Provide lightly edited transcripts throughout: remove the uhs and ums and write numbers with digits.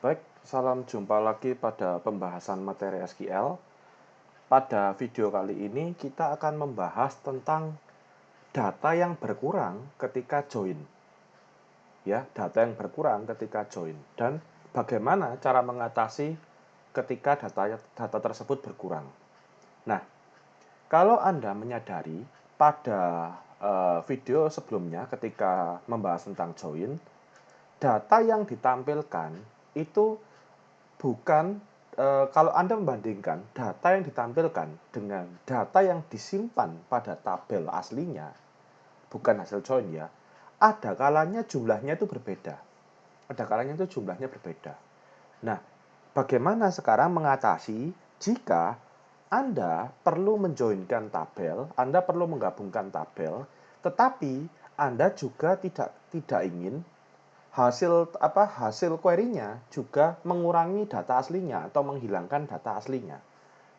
Baik, salam jumpa lagi pada pembahasan materi SQL. Pada video kali ini kita akan membahas tentang data yang berkurang ketika join. Ya, data yang berkurang ketika join dan bagaimana cara mengatasi ketika data tersebut berkurang. Nah, kalau Anda menyadari pada video sebelumnya ketika membahas tentang join, data yang ditampilkan itu bukan kalau Anda membandingkan data yang ditampilkan dengan data yang disimpan pada tabel aslinya, bukan hasil join ya, ada kalanya jumlahnya itu berbeda. Nah, bagaimana sekarang mengatasi jika Anda perlu menjoinkan tabel, Anda perlu menggabungkan tabel, tetapi Anda juga tidak ingin hasil query-nya juga mengurangi data aslinya atau menghilangkan data aslinya.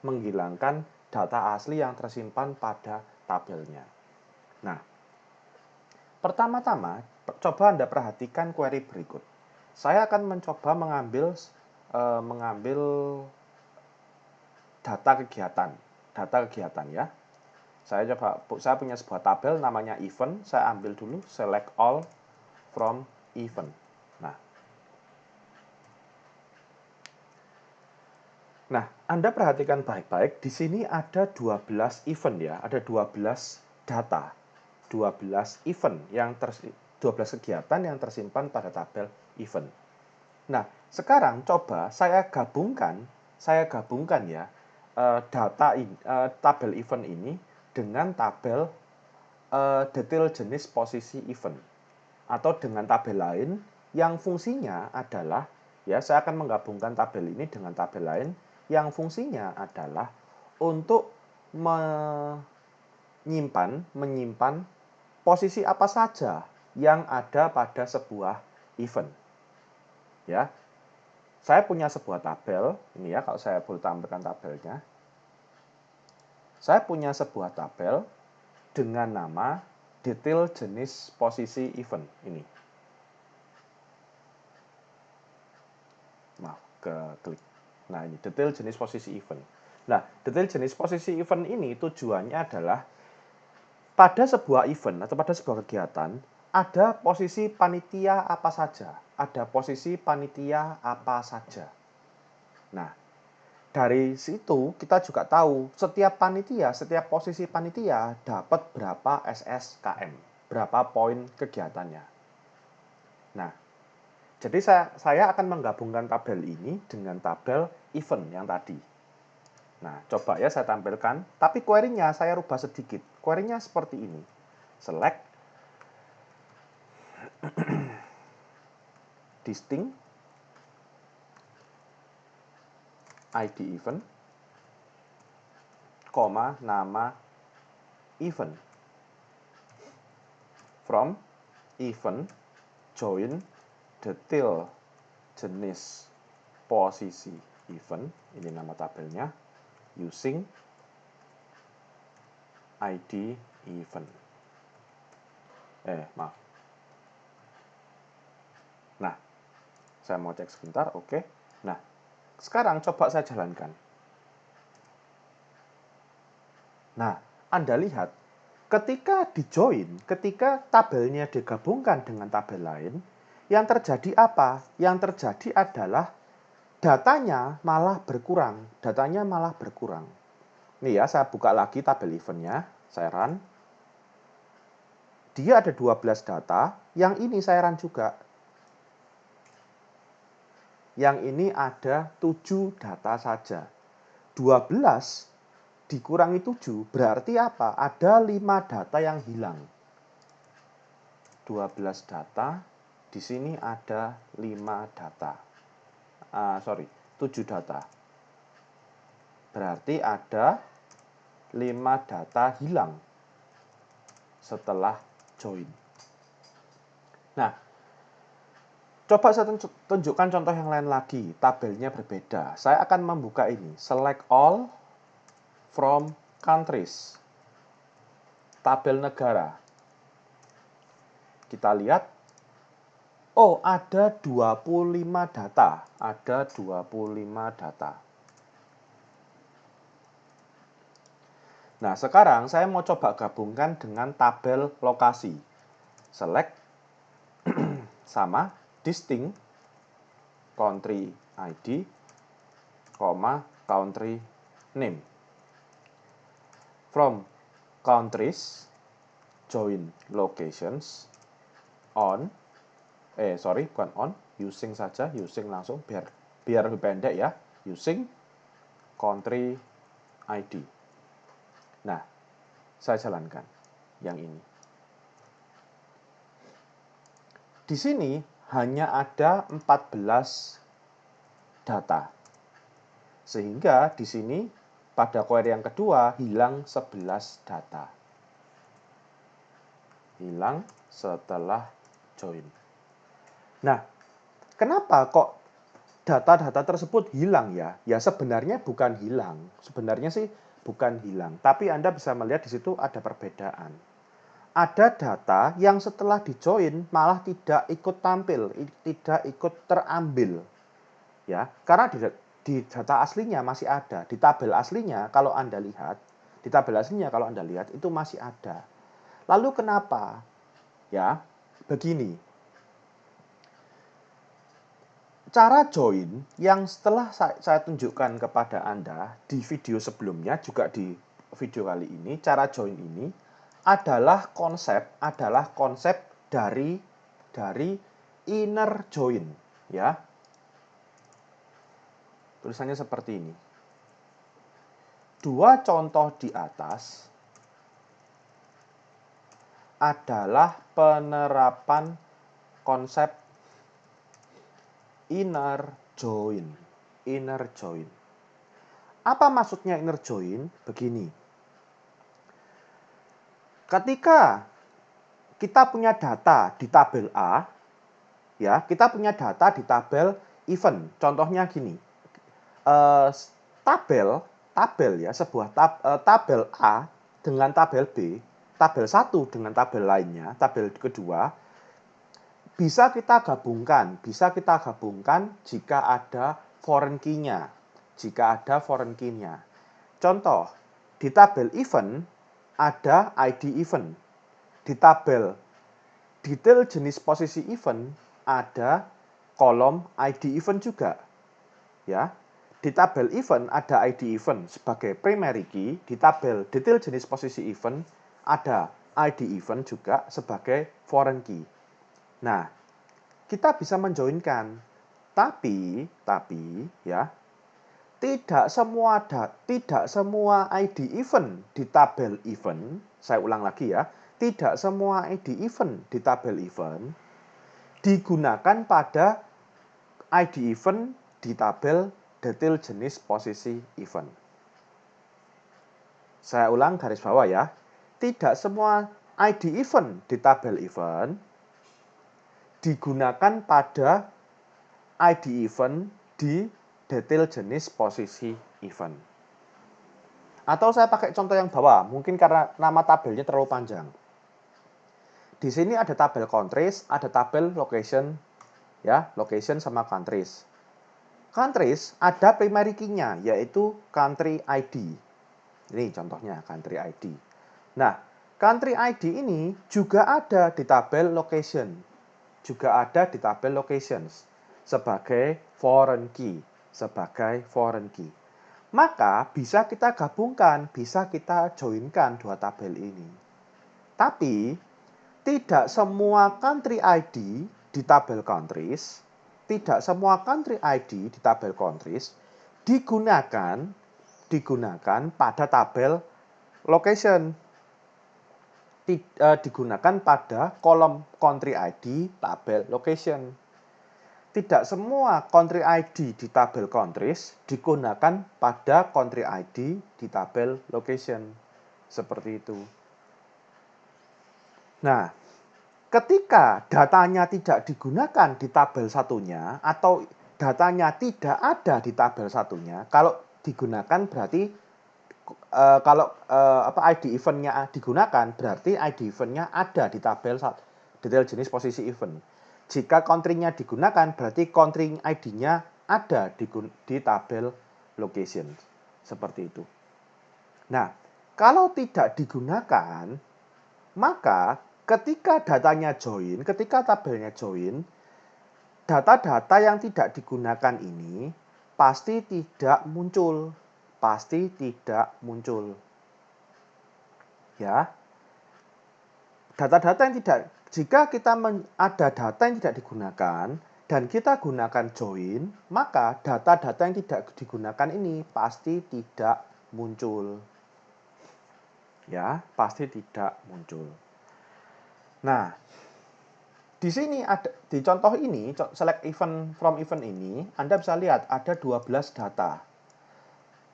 Menghilangkan data asli yang tersimpan pada tabelnya. Nah, pertama-tama coba Anda perhatikan query berikut. Saya akan mencoba mengambil data kegiatan ya. Saya punya sebuah tabel namanya event, saya ambil dulu select all from event. Nah, Anda perhatikan baik-baik, di sini ada 12 event ya, ada 12 data. 12 event 12 kegiatan yang tersimpan pada tabel event. Nah, sekarang coba saya gabungkan ya tabel event ini dengan tabel detail jenis posisi event atau dengan tabel lain yang fungsinya adalah ya saya akan menggabungkan tabel ini dengan tabel lain yang fungsinya adalah untuk menyimpan posisi apa saja yang ada pada sebuah event. Ya. Saya punya sebuah tabel, ini ya kalau saya boleh tampilkan tabelnya. Saya punya sebuah tabel dengan nama detail jenis posisi event ini. Maaf, klik. Nah, ini detail jenis posisi event. Nah, detail jenis posisi event ini tujuannya adalah pada sebuah event atau pada sebuah kegiatan ada posisi panitia apa saja. Ada posisi panitia apa saja. Nah, dari situ kita juga tahu setiap posisi panitia dapat berapa SSKM, berapa poin kegiatannya. Nah, jadi saya akan menggabungkan tabel ini dengan tabel event yang tadi. Nah, coba ya saya tampilkan, tapi query-nya saya rubah sedikit. Query-nya seperti ini. Select distinct ID event, nama event. From event join detail jenis posisi event, ini nama tabelnya, using ID event. Maaf. Nah, saya mau cek sebentar, oke. Nah, sekarang coba saya jalankan. Nah, Anda lihat, ketika tabelnya digabungkan dengan tabel lain, yang terjadi apa? Yang terjadi adalah datanya malah berkurang. Nih ya, saya buka lagi tabel eventnya, saya run. Dia ada 12 data, yang ini saya run juga. Yang ini ada 7 data saja. 12 dikurangi 7 berarti apa? Ada 5 data yang hilang. 12 data, di sini ada 5 data. 7 data. Berarti ada 5 data hilang setelah join. Nah, coba saya tunjukkan contoh yang lain lagi. Tabelnya berbeda. Saya akan membuka ini. Select all from countries. Tabel negara. Kita lihat Oh, ada 25 data. Ada 25 data. Nah, sekarang saya mau coba gabungkan dengan tabel lokasi. Select sama distinct country ID, country name. From countries, join locations on, bukan on, using saja, using langsung biar lebih pendek ya, using country ID. Nah, saya jalankan yang ini. Di sini hanya ada 14 data. Sehingga di sini pada query yang kedua hilang 11 data. Hilang setelah join. Nah, kenapa kok data-data tersebut hilang ya? Ya sebenarnya bukan hilang. Sebenarnya sih bukan hilang, tapi Anda bisa melihat di situ ada perbedaan. Ada data yang setelah di-join malah tidak ikut tampil, tidak ikut terambil. Ya, karena di data aslinya masih ada. Di tabel aslinya kalau Anda lihat, itu masih ada. Lalu kenapa? Ya, begini. Cara join yang setelah saya tunjukkan kepada Anda di video sebelumnya, juga di video kali ini, cara join ini adalah konsep dari inner join, ya. Tulisannya seperti ini. Dua contoh di atas adalah penerapan konsep inner join. Inner join. Apa maksudnya inner join? Begini. Ketika kita punya data di tabel A, ya, kita punya data di tabel event. Contohnya gini. Tabel ya, sebuah tabel A dengan tabel B, tabel 1 dengan tabel lainnya, tabel kedua, bisa kita gabungkan jika ada foreign key-nya. Contoh, di tabel event ada ID event. Di tabel detail jenis posisi event ada kolom ID event juga. Ya. Di tabel event ada ID event sebagai primary key, di tabel detail jenis posisi event ada ID event juga sebagai foreign key. Nah, kita bisa menjoinkan. Tapi ya, tidak semua ID event di tabel event, saya ulang lagi ya, tidak semua ID event di tabel event digunakan pada ID event di tabel detail jenis posisi event. Saya ulang garis bawah ya. Tidak semua ID event di tabel event digunakan pada ID event di detail jenis posisi event. Atau saya pakai contoh yang bawah, mungkin karena nama tabelnya terlalu panjang. Di sini ada tabel countries, ada tabel location, ya, location sama countries. Countries ada primary key-nya, yaitu country ID. Ini contohnya country ID. Nah, country ID ini juga ada di tabel location. Sebagai foreign key. Maka bisa kita gabungkan, bisa kita joinkan dua tabel ini. Tapi tidak semua country ID di tabel countries, digunakan pada tabel location. Digunakan pada kolom country ID tabel location. Tidak semua country ID di tabel countries digunakan pada country ID di tabel location. Seperti itu. Nah, ketika datanya tidak digunakan di tabel satunya atau datanya tidak ada di tabel satunya, kalau digunakan berarti ID event-nya digunakan, berarti ID event-nya ada di tabel detail jenis posisi event. Jika country-nya digunakan, berarti country ID-nya ada di tabel location. Seperti itu. Nah, kalau tidak digunakan, maka ketika datanya join, ketika tabelnya join, data-data yang tidak digunakan ini pasti tidak muncul. Pasti tidak muncul. Ya. Data-data yang tidak, jika kita ada data yang tidak digunakan dan kita gunakan join, maka data-data yang tidak digunakan ini pasti tidak muncul. Ya, pasti tidak muncul. Nah, di sini ada di contoh ini, select event from event ini, Anda bisa lihat ada 12 data.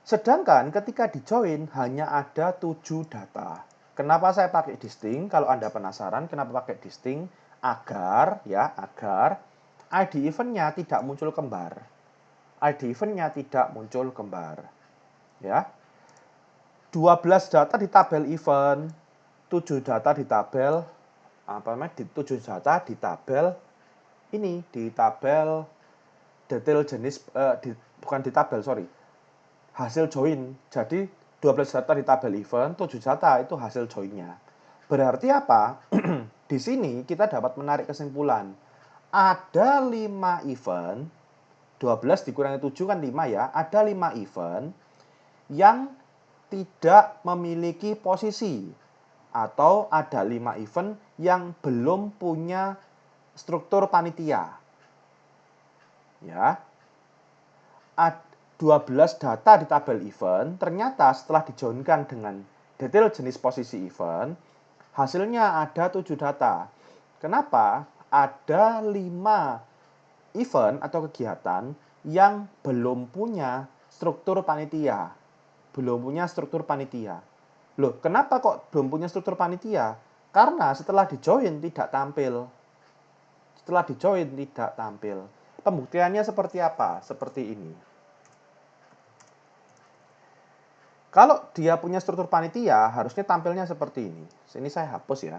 Sedangkan ketika di join hanya ada 7 data. Kenapa saya pakai distinct? Kalau Anda penasaran kenapa pakai distinct? Agar ID event-nya tidak muncul kembar. ID event-nya tidak muncul kembar. Ya. 12 data di tabel event, 7 data di tabel 7 data di tabel ini, di tabel detail jenis bukan di tabel, sorry. Hasil join. Jadi 12 data di tabel event, 7 data itu hasil joinnya. Berarti apa? Di sini kita dapat menarik kesimpulan. Ada 5 event, 12 dikurangi 7 kan 5 ya. Ada 5 event yang tidak memiliki posisi. Atau ada 5 event yang belum punya struktur panitia. Ya. 12 data di tabel event, ternyata setelah dijoinkan dengan detail jenis posisi event, hasilnya ada 7 data. Kenapa? Ada 5 event atau kegiatan yang belum punya struktur panitia. Belum punya struktur panitia. Loh, kenapa kok belum punya struktur panitia? Karena setelah dijoin tidak tampil. Setelah dijoin tidak tampil. Pembuktiannya seperti apa? Seperti ini. Kalau dia punya struktur panitia, harusnya tampilnya seperti ini. Sini saya hapus ya.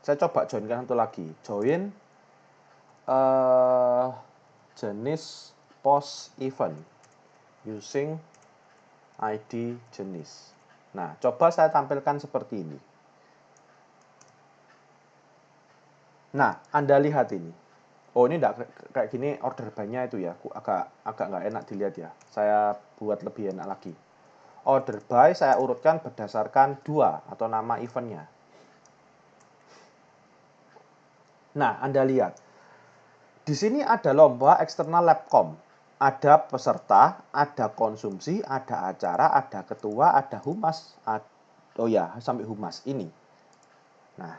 Saya coba joinkan satu lagi. Join jenis post event using ID jenis. Nah, coba saya tampilkan seperti ini. Nah, Anda lihat ini. Oh, ini enggak kayak gini order by-nya itu ya. Agak nggak enak dilihat ya. Saya buat lebih enak lagi. Order by saya urutkan berdasarkan 2 atau nama eventnya. Nah, Anda lihat. Di sini ada lomba eksternal labcom. Ada peserta, ada konsumsi, ada acara, ada ketua, ada humas. Oh ya, sampai humas ini. Nah,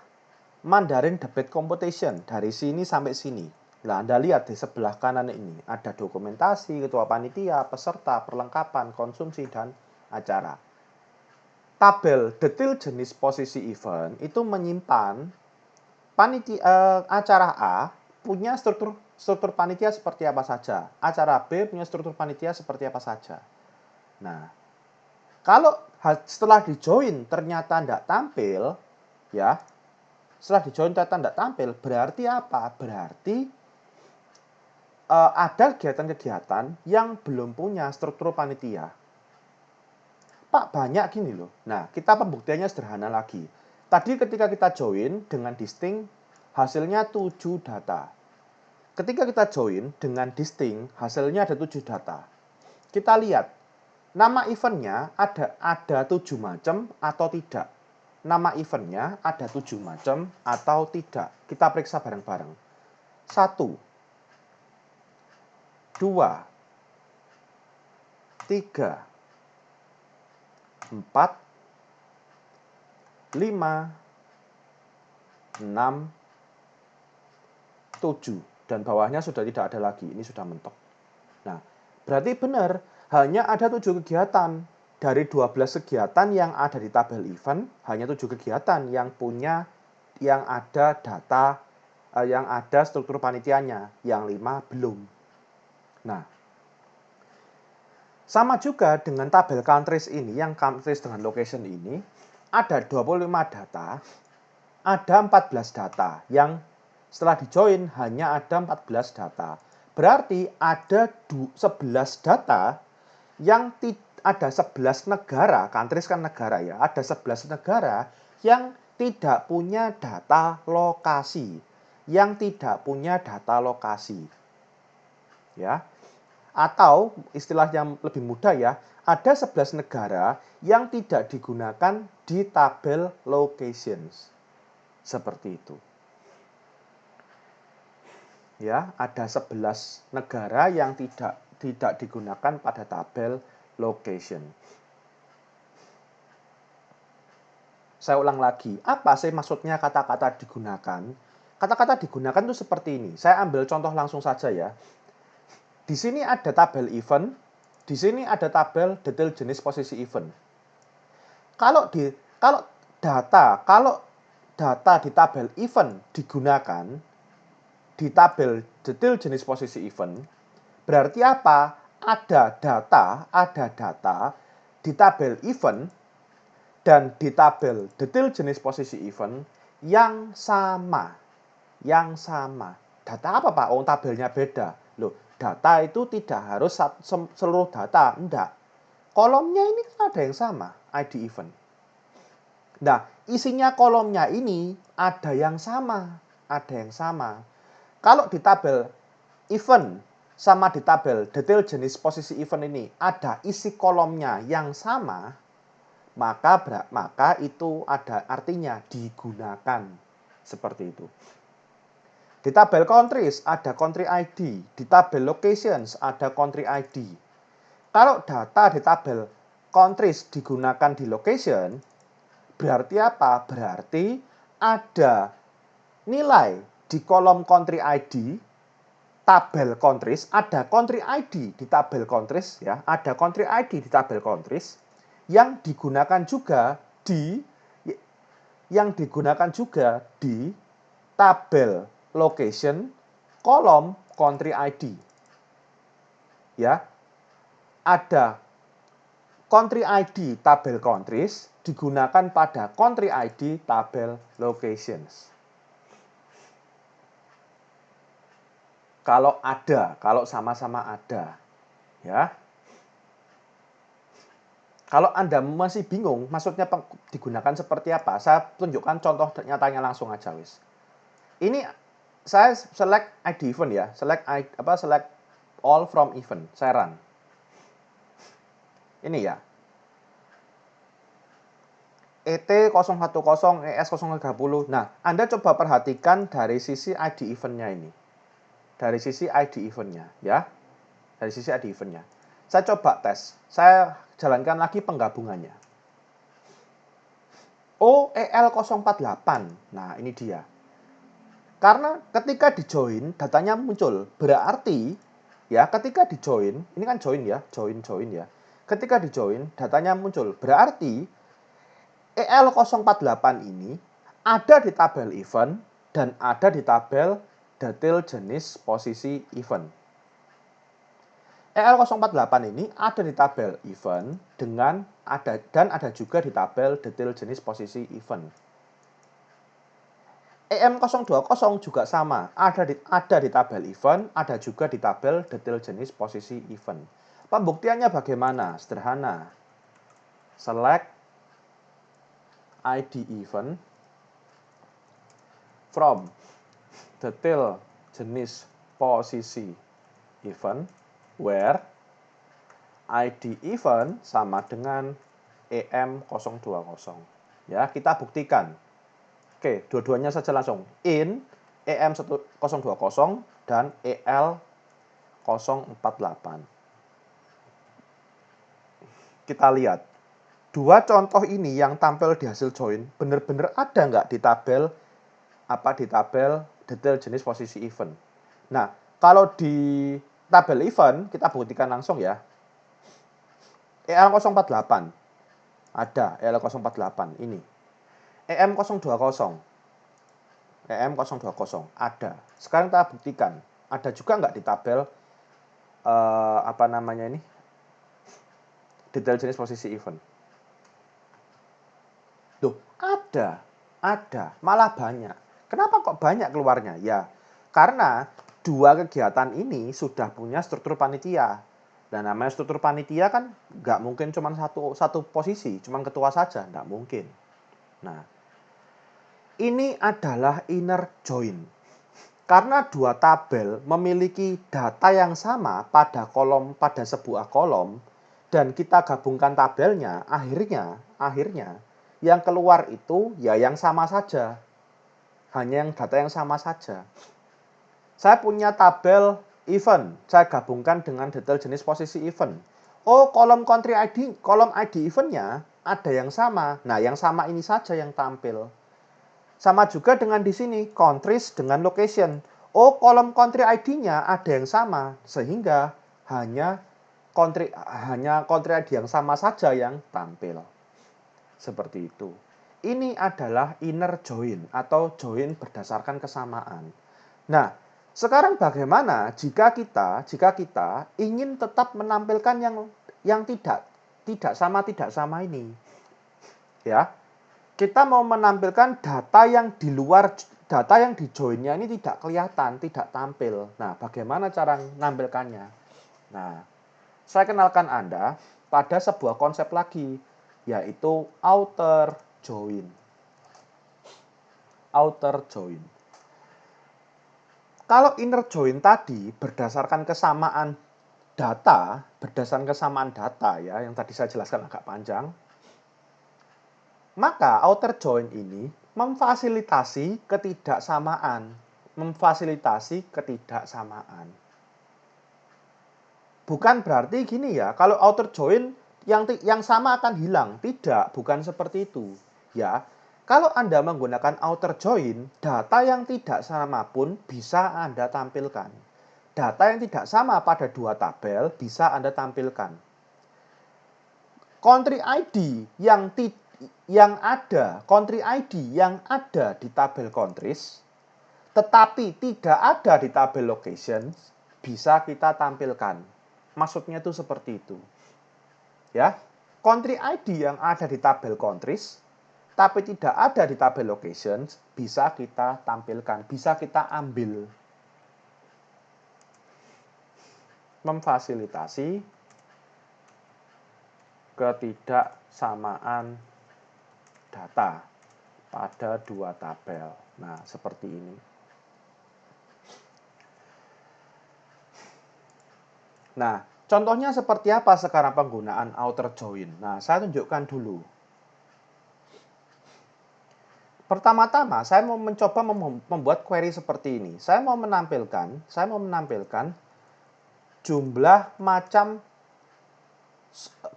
Mandarin Debate Competition dari sini sampai sini. Nah, Anda lihat di sebelah kanan ini ada dokumentasi, ketua panitia, peserta, perlengkapan, konsumsi, dan acara. Tabel detail jenis posisi event itu menyimpan acara A punya struktur panitia seperti apa saja. Acara B punya struktur panitia seperti apa saja. Nah, kalau setelah dijoin ternyata tidak tampil, ya, setelah dijoin ternyata tidak tampil, berarti apa? Berarti ada kegiatan-kegiatan yang belum punya struktur panitia. Pak, banyak gini loh. Nah, kita pembuktiannya sederhana lagi. Tadi ketika kita join dengan distinct, hasilnya 7 data. Ketika kita join dengan distinct, hasilnya ada 7 data. Kita lihat, nama eventnya ada 7 macam atau tidak. Nama eventnya ada 7 macam atau tidak. Kita periksa bareng-bareng. 1, 2, 3, 4, 5, 6, 7. Dan bawahnya sudah tidak ada lagi. Ini sudah mentok. Nah, berarti benar. Hanya ada 7 kegiatan. Dari 12 kegiatan yang ada di tabel event, hanya 7 kegiatan yang ada data, yang ada struktur panitianya. Yang 5 belum. Nah, Sama juga dengan tabel countries ini, yang countries dengan location ini, ada 25 data, ada 14 data, yang setelah di-join hanya ada 14 data. Berarti ada 11 data yang ada 11 negara, countries kan negara ya, ada 11 negara yang tidak punya data lokasi. Yang tidak punya data lokasi. Ya. Atau istilah yang lebih mudah ya, ada 11 negara yang tidak digunakan di tabel locations. Seperti itu. Ya, ada 11 negara yang tidak digunakan pada tabel location. Saya ulang lagi, apa sih maksudnya kata-kata digunakan? Kata-kata digunakan itu seperti ini. Saya ambil contoh langsung saja ya. Di sini ada tabel event, di sini ada tabel detail jenis posisi event. Kalau data di tabel event digunakan di tabel detail jenis posisi event, berarti apa? Ada data di tabel event dan di tabel detail jenis posisi event yang sama. Yang sama. Data apa, Pak? Oh, tabelnya beda. Loh, data itu tidak harus seluruh data. Enggak. Kolomnya ini kan ada yang sama, ID event. Nah, isinya kolomnya ini ada yang sama. Ada yang sama. Kalau di tabel event sama di tabel detail jenis posisi event ini ada isi kolomnya yang sama, maka itu ada artinya digunakan. Seperti itu. Di tabel countries ada country ID, di tabel locations ada country ID. Kalau data di tabel countries digunakan di location, berarti apa? Berarti ada nilai di kolom country ID, tabel countries, ada country ID di tabel countries ya, ada country ID di tabel countries yang digunakan juga di tabel location kolom country ID. Ya. Ada country ID tabel countries digunakan pada country ID tabel locations. Kalau sama-sama ada. Ya. Kalau Anda masih bingung, maksudnya digunakan seperti apa? Saya tunjukkan contoh nyatanya langsung aja, wis. Ini saya select ID event ya, select all from event. Saya run. Ini ya. ET010, ES030. Nah, Anda coba perhatikan dari sisi ID event-nya ini. Dari sisi ID event-nya, ya. Dari sisi ID event-nya. Saya coba tes. Saya jalankan lagi penggabungannya. OEL048. Nah, ini dia. Karena ketika di-join, datanya muncul. Berarti, ya, ketika di-join, ini kan join ya, join ya. Ketika di-join, datanya muncul. Berarti, EL048 ini ada di tabel event dan ada di tabel detail jenis posisi event. EL048 ini ada di tabel event dan ada juga di tabel detail jenis posisi event. EM020 juga sama, ada di tabel event, ada juga di tabel detail jenis posisi event. Pembuktiannya bagaimana? Sederhana. Select ID event from detail jenis posisi event where ID event sama dengan EM020. Ya, kita buktikan. Oke, dua-duanya saja langsung. In EM020 dan EL048. Kita lihat. Dua contoh ini yang tampil di hasil join, benar-benar ada nggak di tabel detail jenis posisi event. Nah, kalau di tabel event, kita buktikan langsung ya. EL048. Ada EL048 ini. EM020. EM020 ada. Sekarang kita buktikan. Ada juga nggak di tabel detail jenis posisi event? Tuh, ada, malah banyak. Kenapa kok banyak keluarnya? Ya, karena dua kegiatan ini sudah punya struktur panitia. Dan namanya struktur panitia kan nggak mungkin cuma satu posisi, cuma ketua saja, nggak mungkin. Nah, ini adalah inner join. Karena dua tabel memiliki data yang sama pada sebuah kolom dan kita gabungkan tabelnya, akhirnya yang keluar itu ya yang sama saja. Hanya yang data yang sama saja. Saya punya tabel event, saya gabungkan dengan detail jenis posisi event. Oh, kolom country ID, kolom ID eventnya ada yang sama. Nah, yang sama ini saja yang tampil. Sama juga dengan di sini, countries dengan location. Oh, kolom country ID-nya ada yang sama, sehingga hanya country ID yang sama saja yang tampil. Seperti itu. Ini adalah inner join atau join berdasarkan kesamaan. Nah, sekarang bagaimana jika kita ingin tetap menampilkan yang tidak sama ini? Ya, kita mau menampilkan data yang di luar data yang di join-nya ini tidak kelihatan, tidak tampil. Nah, bagaimana cara menampilkannya? Nah, saya kenalkan Anda pada sebuah konsep lagi, yaitu outer join. Outer join. Kalau inner join tadi berdasarkan kesamaan data ya, yang tadi saya jelaskan agak panjang, maka outer join ini memfasilitasi ketidaksamaan. Bukan berarti gini ya, kalau outer join yang sama akan hilang. Tidak, bukan seperti itu. Ya, kalau Anda menggunakan outer join, data yang tidak sama pun bisa Anda tampilkan. Data yang tidak sama pada dua tabel bisa Anda tampilkan. Country ID yang ada di tabel countries tetapi tidak ada di tabel locations bisa kita tampilkan. Maksudnya itu seperti itu. Ya, country ID yang ada di tabel countries tapi tidak ada di tabel locations bisa kita tampilkan, bisa kita ambil. Memfasilitasi ketidaksamaan data pada dua tabel. Nah, seperti ini. Nah, contohnya seperti apa sekarang penggunaan outer join? Nah, saya tunjukkan dulu. Pertama-tama, saya mau mencoba membuat query seperti ini. Saya mau menampilkan jumlah macam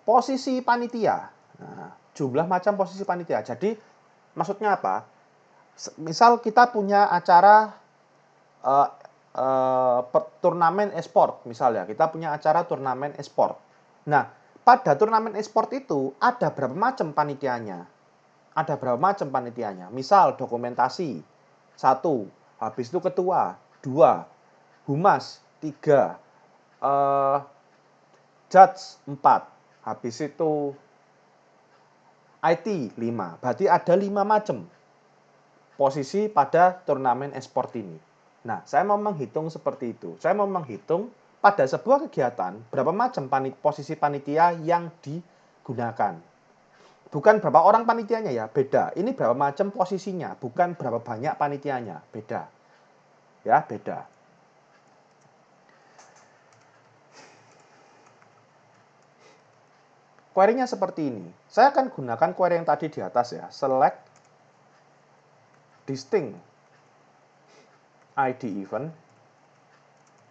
posisi panitia. Nah, jumlah macam posisi panitia. Jadi, maksudnya apa? Misal kita punya acara turnamen e-sport misalnya, kita punya acara turnamen e-sport. Nah, pada turnamen e-sport itu ada berapa macam panitianya? Misal dokumentasi 1, habis itu ketua 2, humas 3, judge 4, habis itu IT 5. Berarti ada 5 macam posisi pada turnamen e-sport ini. Nah, saya mau menghitung seperti itu. Saya mau menghitung pada sebuah kegiatan berapa macam posisi panitia yang digunakan. Bukan berapa orang panitianya ya, beda. Ini berapa macam posisinya, bukan berapa banyak panitianya, beda. Ya, beda. Query-nya seperti ini. Saya akan gunakan query yang tadi di atas ya. Select distinct ID event,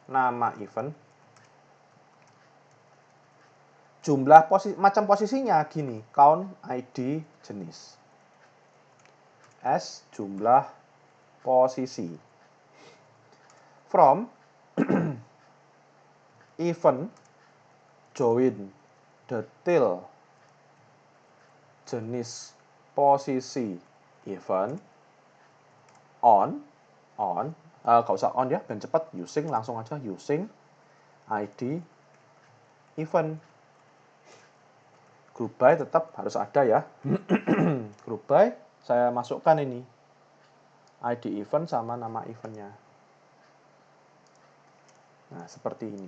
nama event, jumlah macam posisinya gini, count ID jenis. S jumlah posisi. From event join detail jenis posisi event on gak usah on ya, biar cepat, langsung aja using ID event. group by tetap harus ada ya. Group by saya masukkan ini ID event sama nama eventnya. Nah, seperti ini.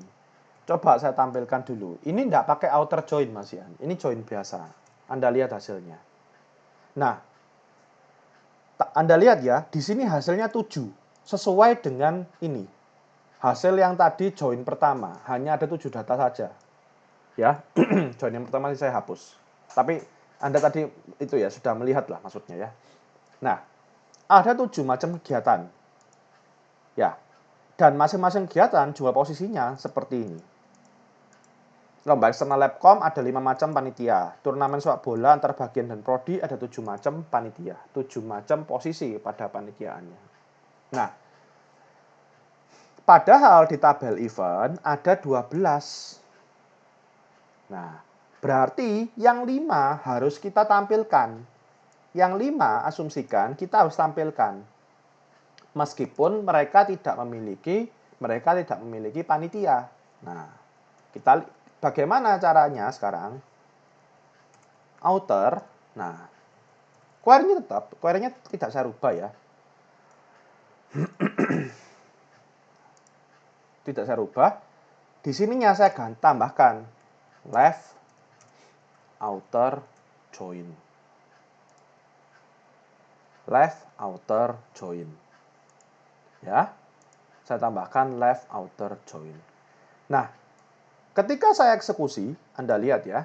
Coba saya tampilkan dulu. Ini tidak pakai outer join, Mas Ian. Ini join biasa. Anda lihat hasilnya. Nah, Anda lihat ya, di sini hasilnya 7. Sesuai dengan ini. Hasil yang tadi join pertama. Hanya ada 7 data saja. Ya, join yang pertama saya hapus. Tapi Anda tadi itu ya, sudah melihat lah maksudnya ya. Nah, ada 7 macam kegiatan. Ya, dan masing-masing kegiatan juga posisinya seperti ini. Lomba eksternal Labcom ada 5 macam panitia. Turnamen sepak bola antar bagian dan prodi ada 7 macam panitia. 7 macam posisi pada panitiaannya. Nah, padahal di tabel event ada 12. Nah, berarti yang 5 harus kita tampilkan. Yang 5 asumsikan kita harus tampilkan. Meskipun mereka tidak memiliki panitia. Nah, kita bagaimana caranya sekarang? Outer. Nah, query-nya tidak saya rubah ya. Tidak saya rubah. Di sininya saya tambahkan left outer join. Left outer join. Ya. Saya tambahkan left outer join. Nah, ketika saya eksekusi, Anda lihat ya.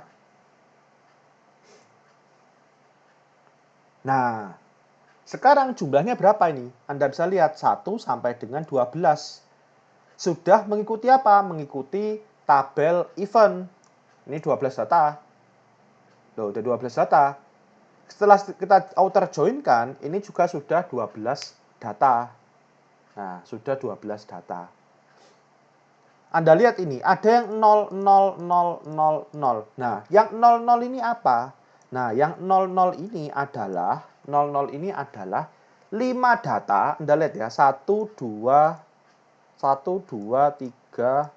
Nah, sekarang jumlahnya berapa ini? Anda bisa lihat 1 sampai dengan 12. Sudah mengikuti apa? Mengikuti tabel event. Ini 12 data. Loh, udah 12 data. Setelah kita outer join-kan, ini juga sudah 12 data. Nah, sudah 12 data. Anda lihat ini, ada yang 0, 0, 0, 0, 0. Nah, yang 0, 0 ini apa? Nah, yang 0, 0 ini adalah 5 data. Anda lihat ya, 1, 2, 3,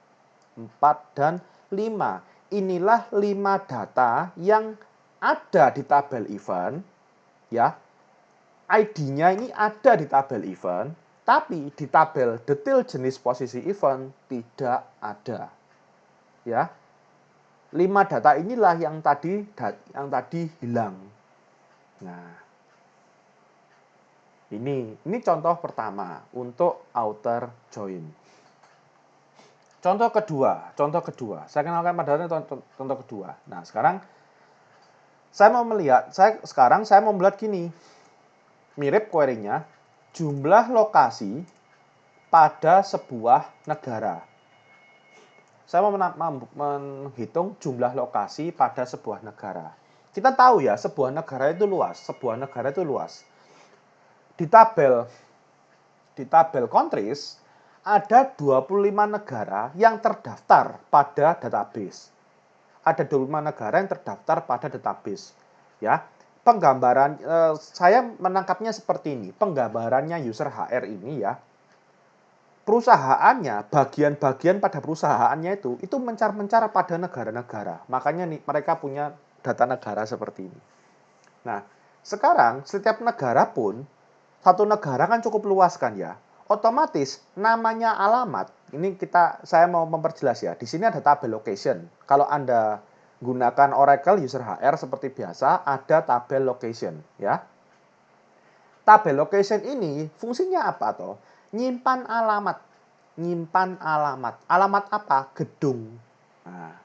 4, dan 5. Inilah 5 data yang ada di tabel event. Ya, ID-nya ini ada di tabel event, tapi di tabel detail jenis posisi event tidak ada. Ya. 5 data inilah yang tadi hilang. Nah, ini contoh pertama untuk outer join. Contoh kedua. Saya kenalkan pada contoh kedua. Nah, sekarang saya mau melihat gini. Mirip query-nya, jumlah lokasi pada sebuah negara. Saya mau menghitung jumlah lokasi pada sebuah negara. Kita tahu ya, sebuah negara itu luas. Di tabel countries, ada 25 negara yang terdaftar pada database. Ya. Penggambaran saya menangkapnya seperti ini. Penggambarannya user HR ini ya. Perusahaannya, bagian-bagian pada perusahaannya itu mencar-mencar pada negara-negara. Makanya nih mereka punya data negara seperti ini. Nah, sekarang setiap negara pun satu negara kan cukup luas kan ya. Otomatis namanya alamat. Saya mau memperjelas ya. Di sini ada tabel location. Kalau Anda gunakan Oracle User HR seperti biasa, ada tabel location ya. Tabel location ini fungsinya apa toh? Nyimpan alamat. Alamat apa? Gedung. Nah,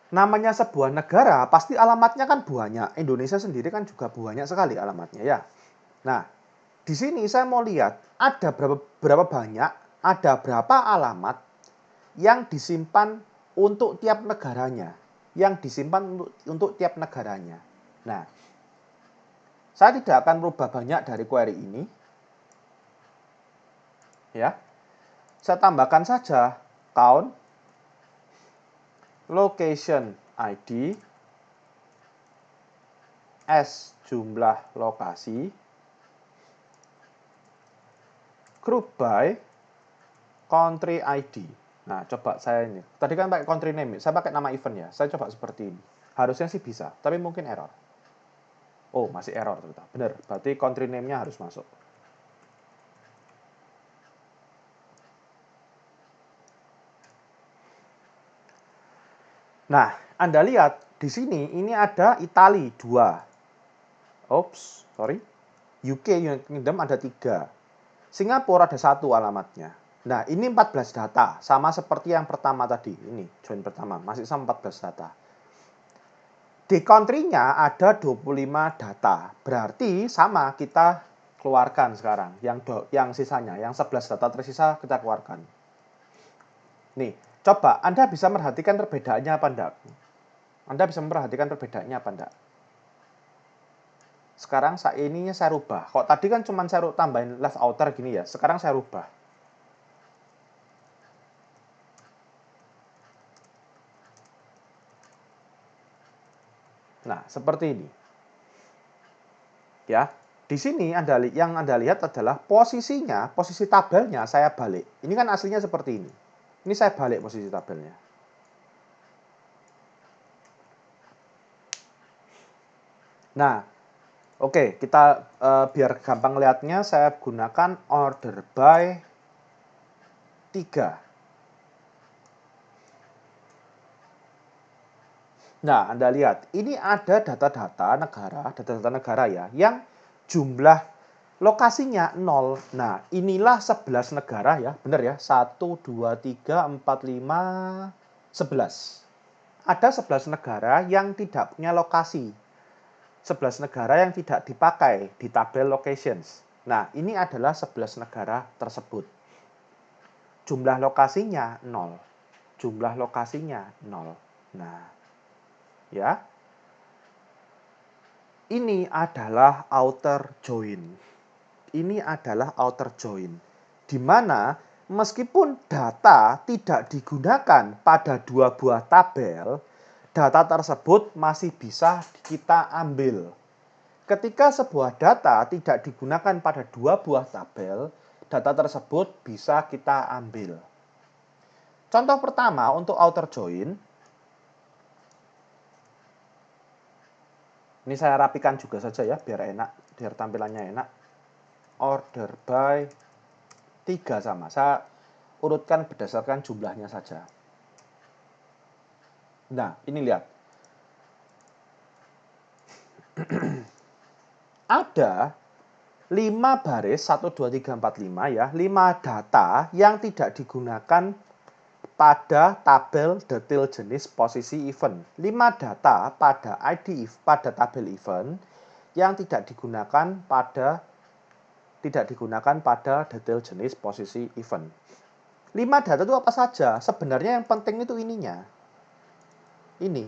namanya sebuah negara pasti alamatnya kan banyak. Indonesia sendiri kan juga banyak sekali alamatnya ya. Nah, di sini saya mau lihat ada berapa banyak, ada berapa alamat yang disimpan untuk tiap negaranya. Nah, saya tidak akan merubah banyak dari query ini. Ya. Saya tambahkan saja count location ID as jumlah lokasi group by country ID. Nah, coba saya ini. Tadi kan pakai country name, saya pakai nama event ya. Saya coba seperti ini. Harusnya sih bisa, tapi mungkin error. Oh, masih error ternyata. Benar, berarti country name-nya harus masuk. Nah, Anda lihat di sini ini ada Italia 2. Oops, sorry. UK United Kingdom ada 3. Singapura ada 1 alamatnya. Nah, ini 14 data, sama seperti yang pertama tadi. Ini join pertama, masih sama 14 data. Di country-nya ada 25 data. Berarti sama kita keluarkan sekarang. Yang sisanya, yang 11 data tersisa kita keluarkan. Nih, coba Anda bisa memperhatikan perbedaannya apa enggak? Anda bisa memperhatikan perbedaannya apa enggak? Sekarang ininya saya rubah. Kok tadi kan cuma saya tambahin left outer gini ya. Sekarang saya rubah. Nah, seperti ini. Ya, di sini yang Anda lihat adalah posisinya, posisi tabelnya saya balik. Ini kan aslinya seperti ini. Ini saya balik posisi tabelnya. Nah, oke, kita biar gampang lihatnya saya gunakan order by 3. Nah, Anda lihat, ini ada data-data negara ya, yang jumlah lokasinya 0. Nah, inilah 11 negara ya, benar ya, 1, 2, 3, 4, 5, 11. Ada 11 negara yang tidak punya lokasi. 11 negara yang tidak dipakai di tabel locations. Nah, ini adalah 11 negara tersebut. Jumlah lokasinya 0. Jumlah lokasinya 0. Nah, ya. Ini adalah outer join. Ini adalah outer join. Di mana meskipun data tidak digunakan pada 2 buah tabel, data tersebut masih bisa kita ambil. Ketika sebuah data tidak digunakan pada 2 buah tabel, data tersebut bisa kita ambil. Contoh pertama untuk outer join. Ini saya rapikan juga saja ya, biar enak, biar tampilannya enak. Order by 3 sama. Saya urutkan berdasarkan jumlahnya saja. Nah, ini lihat. Ada 5 baris, 1, 2, 3, 4, 5 ya. 5 data yang tidak digunakan pada tabel detail jenis posisi event. 5 data pada pada tabel event yang tidak digunakan pada detail jenis posisi event. 5 data itu apa saja? Sebenarnya yang penting itu ininya. Ini.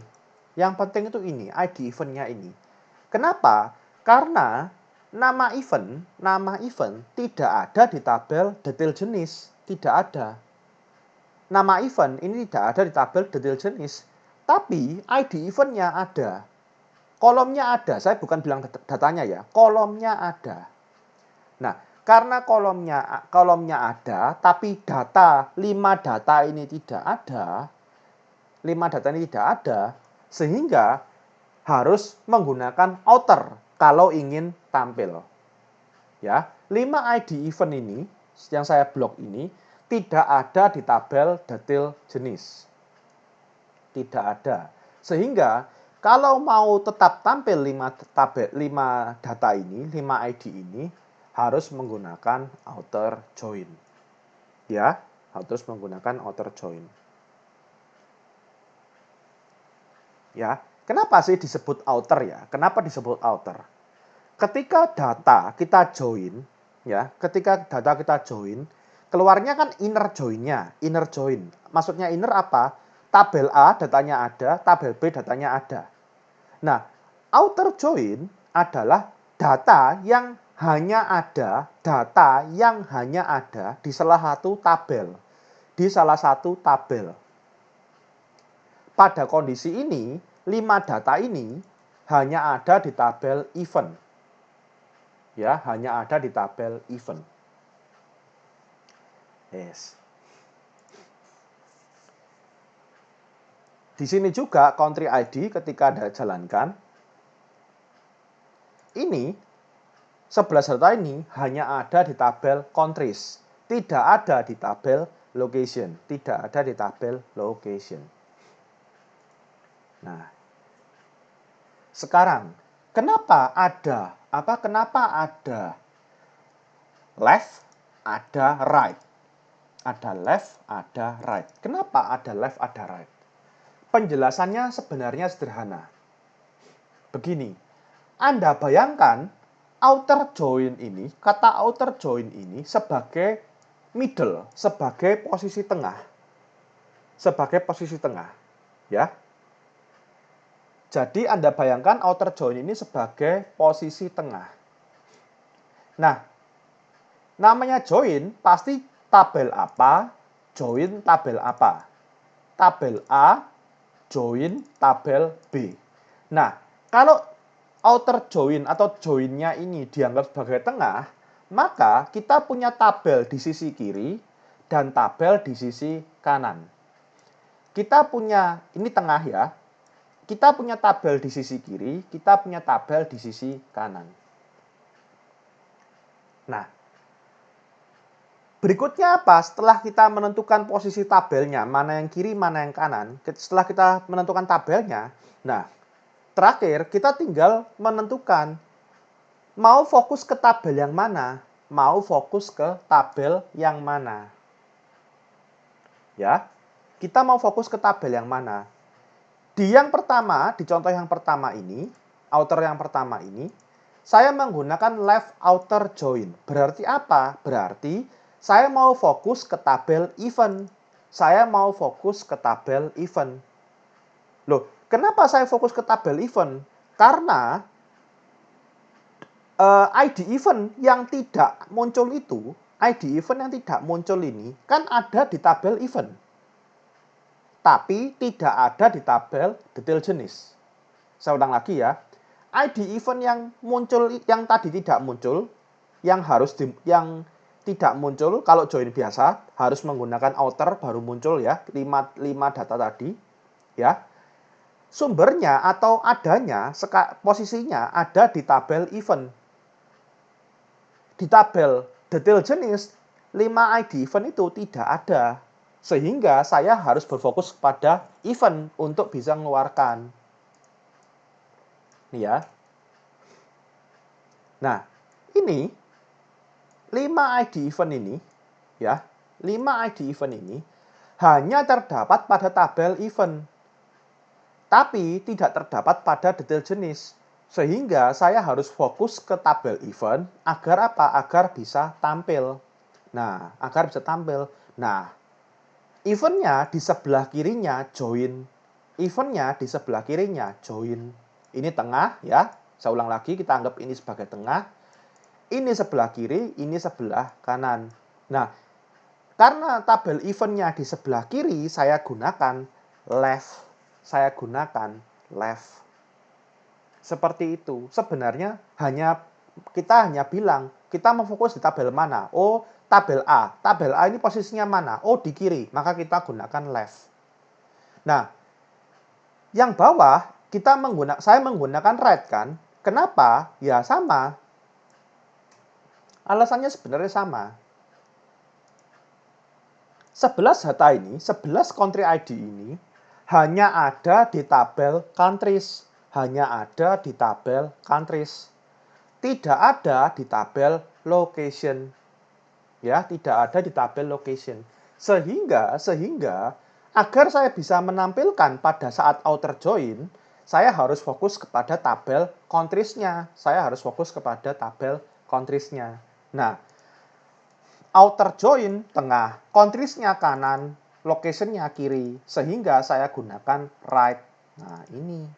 Yang penting itu ini, ID eventnya ini. Kenapa? Karena nama event tidak ada di tabel detail jenis. Tidak ada. Nama event ini tidak ada di tabel detail jenis. Tapi ID eventnya ada. Kolomnya ada. Saya bukan bilang datanya ya. Kolomnya ada. Nah, karena kolomnya ada, tapi 5 data ini tidak ada, 5 data ini tidak ada, sehingga harus menggunakan outer kalau ingin tampil. Ya, 5 ID event ini yang saya blok ini tidak ada di tabel detail jenis. Tidak ada. Sehingga kalau mau tetap tampil 5 data ini, 5 ID ini harus menggunakan outer join. Ya, harus menggunakan outer join. Ya, kenapa sih disebut outer ya? Kenapa disebut outer? Ketika data kita join, ya, keluarnya kan inner join-nya, inner join. Maksudnya inner apa? Tabel A datanya ada, tabel B datanya ada. Nah, outer join adalah data yang hanya ada di salah satu tabel. Di salah satu tabel. Pada kondisi ini, 5 data ini hanya ada di tabel event. Ya, hanya ada di tabel event. Yes. Di sini juga country ID ketika Anda jalankan, ini 11 data ini hanya ada di tabel countries, tidak ada di tabel location, tidak ada di tabel location. Nah, sekarang kenapa ada left, ada right? Ada left, ada right. Kenapa ada left, ada right? Penjelasannya sebenarnya sederhana. Begini, Anda bayangkan outer join ini, kata outer join ini sebagai middle, sebagai posisi tengah. Sebagai posisi tengah, ya. Jadi Anda bayangkan outer join ini sebagai posisi tengah. Nah, namanya join pasti tabel apa, join tabel apa. Tabel A, join tabel B. Nah, kalau outer join atau joinnya ini dianggap sebagai tengah, maka kita punya tabel di sisi kiri dan tabel di sisi kanan. Kita punya, ini tengah ya, kita punya tabel di sisi kiri, kita punya tabel di sisi kanan. Nah, berikutnya apa? Setelah kita menentukan posisi tabelnya, mana yang kiri, mana yang kanan, setelah kita menentukan tabelnya, nah, terakhir kita tinggal menentukan mau fokus ke tabel yang mana, mau fokus ke tabel yang mana. Ya, kita mau fokus ke tabel yang mana. Di yang pertama, di contoh yang pertama ini, outer yang pertama ini, saya menggunakan left outer join. Berarti apa? Berarti saya mau fokus ke tabel event. Saya mau fokus ke tabel event. Loh, kenapa saya fokus ke tabel event? Karena ID event yang tidak muncul itu, ID event yang tidak muncul ini, kan ada di tabel event. Tapi tidak ada di tabel detail jenis. Saya ulang lagi ya. ID event yang muncul, yang tadi tidak muncul, yang tidak muncul kalau join biasa harus menggunakan outer baru muncul ya, 5 data tadi ya. Sumbernya atau adanya posisinya ada di tabel event. Di tabel detail jenis 5 ID event itu tidak ada. Sehingga saya harus berfokus pada event untuk bisa mengeluarkan. Nih ya. Nah, ini 5 ID event ini ya, 5 ID event ini hanya terdapat pada tabel event. Tapi tidak terdapat pada detail jenis. Sehingga saya harus fokus ke tabel event agar apa? Agar bisa tampil. Nah, agar bisa tampil. Nah, eventnya di sebelah kirinya join. Eventnya di sebelah kirinya join. Ini tengah ya. Saya ulang lagi, kita anggap ini sebagai tengah. Ini sebelah kiri, ini sebelah kanan. Nah, karena tabel eventnya di sebelah kiri, saya gunakan left. Saya gunakan left. Seperti itu. Sebenarnya kita hanya bilang, kita mau fokus di tabel mana? Oh, tabel A. Tabel A ini posisinya mana? Oh, di kiri. Maka kita gunakan left. Nah, yang bawah saya menggunakan right kan? Kenapa? Ya sama. Alasannya sebenarnya sama. 11 data ini, 11 country ID ini hanya ada di tabel countries. Hanya ada di tabel countries. Tidak ada di tabel location. Ya, tidak ada di tabel location. Sehingga agar saya bisa menampilkan pada saat outer join, saya harus fokus kepada tabel countries-nya. Saya harus fokus kepada tabel countries-nya. Nah, outer join tengah, countries-nya kanan, location-nya kiri. Sehingga saya gunakan right. Nah, ini.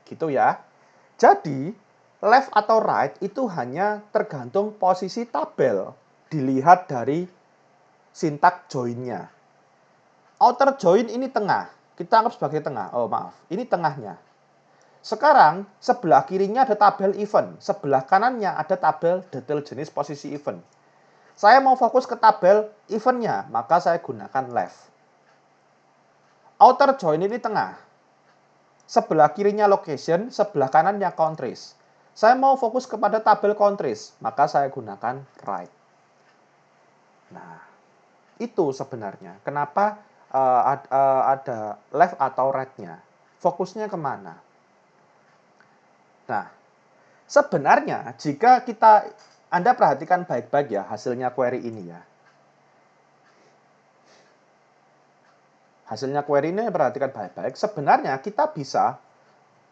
Gitu ya. Jadi, left atau right itu hanya tergantung posisi tabel. Dilihat dari sintak join-nya. Outer join ini tengah. Kita anggap sebagai tengah. Oh, maaf. Ini tengahnya. Sekarang, sebelah kirinya ada tabel event. Sebelah kanannya ada tabel detail jenis posisi event. Saya mau fokus ke tabel event-nya, maka saya gunakan left. outer join ini tengah. Sebelah kirinya location, sebelah kanannya countries. Saya mau fokus kepada tabel countries, maka saya gunakan right. Nah, itu sebenarnya kenapa ada left atau right-nya. Fokusnya kemana? Nah, sebenarnya jika Anda perhatikan baik-baik ya hasilnya query ini ya. Hasilnya query ini perhatikan baik-baik. Sebenarnya kita bisa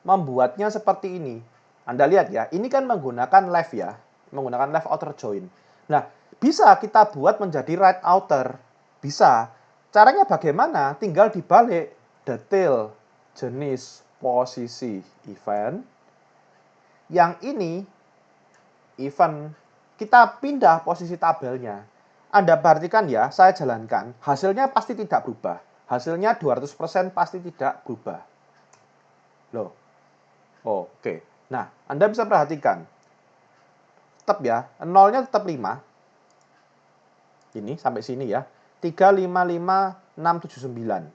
membuatnya seperti ini. Anda lihat ya, ini kan menggunakan left ya. Menggunakan left outer join. Nah, bisa kita buat menjadi right outer. Bisa. Caranya bagaimana? Tinggal dibalik detail, jenis, posisi, event. Yang ini, event. Kita pindah posisi tabelnya. Anda perhatikan ya, saya jalankan. Hasilnya pasti tidak berubah. Hasilnya 200% pasti tidak berubah. Loh. Oke. Nah, Anda bisa perhatikan. Tetap ya, nolnya tetap 5. Ini sampai sini ya. 3, 5, 5, 6, 7, 9.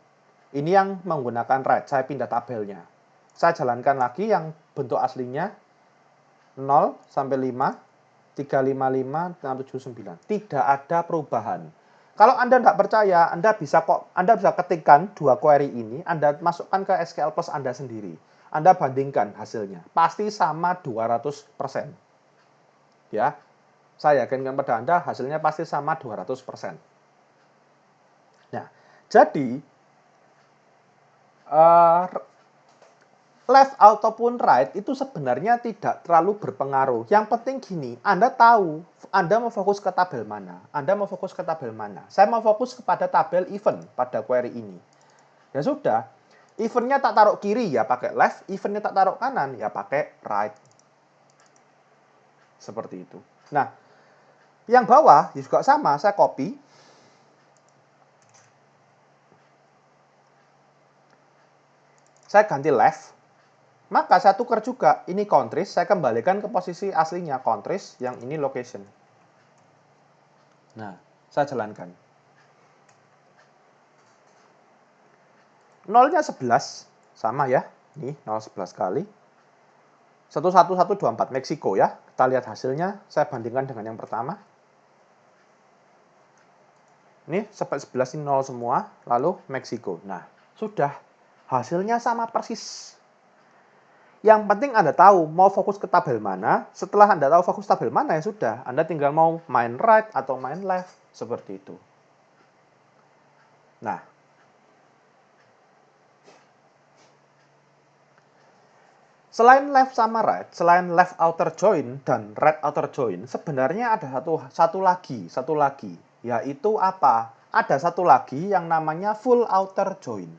Ini yang menggunakan right. Saya pindah tabelnya. Saya jalankan lagi yang bentuk aslinya 0 sampai 5, 3, 5, 5, 6, 7, 9. Tidak ada perubahan. Kalau Anda tidak percaya, Anda bisa ketikkan dua query ini, Anda masukkan ke SQL Plus Anda sendiri. Anda bandingkan hasilnya. Pasti sama 200%. Ya. Saya yakinkan pada Anda hasilnya pasti sama 200%. Nah, jadi left ataupun right itu sebenarnya tidak terlalu berpengaruh. Yang penting gini, Anda tahu Anda mau fokus ke tabel mana. Anda mau fokus ke tabel mana. Saya mau fokus kepada tabel event pada query ini. Ya sudah, eventnya tak taruh kiri ya pakai left, eventnya tak taruh kanan ya pakai right. Seperti itu. Nah, yang bawah juga sama, saya copy. Saya ganti left. Maka saya tukar juga, ini countries, saya kembalikan ke posisi aslinya, countries, yang ini location. Nah, saya jalankan. Nolnya 11, sama ya, ini 0 11 kali. 11124 Meksiko ya, kita lihat hasilnya, saya bandingkan dengan yang pertama. Ini sampai 11 ini 0 semua, lalu Meksiko. Nah, sudah, hasilnya sama persis. Yang penting Anda tahu mau fokus ke tabel mana. Setelah Anda tahu fokus tabel mana ya sudah. Anda tinggal mau main right atau main left. Seperti itu. Nah. Selain left sama right, selain left outer join dan right outer join, sebenarnya ada satu lagi. Yaitu apa? Ada satu lagi yang namanya full outer join.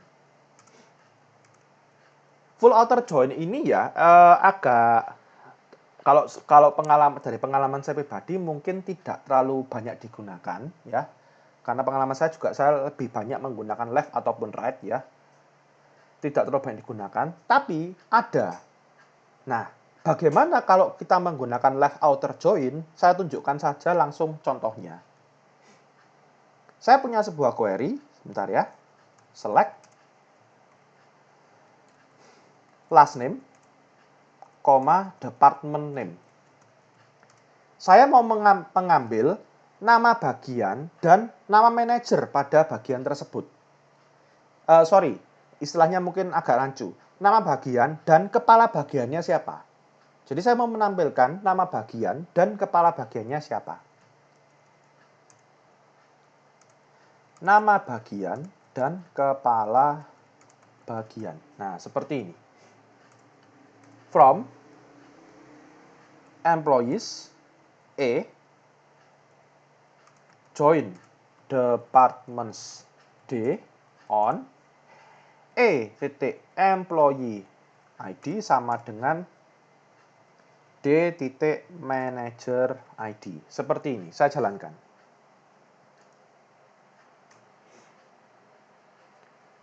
Full outer join ini ya agak kalau pengalaman saya pribadi mungkin tidak terlalu banyak digunakan ya. Karena pengalaman saya juga saya lebih banyak menggunakan left ataupun right ya. Tidak terlalu banyak digunakan, tapi ada. Nah, bagaimana kalau kita menggunakan left outer join? Saya tunjukkan saja langsung contohnya. Saya punya sebuah query, sebentar ya. Select last name, department name. Saya mau mengambil nama bagian dan nama manajer pada bagian tersebut. Istilahnya mungkin agak rancu. Nama bagian dan kepala bagiannya siapa. Jadi saya mau menampilkan nama bagian dan kepala bagiannya siapa. Nama bagian dan kepala bagian. Nah, seperti ini. From employees A join departments D on employee ID sama dengan D.manager ID. Seperti ini, saya jalankan.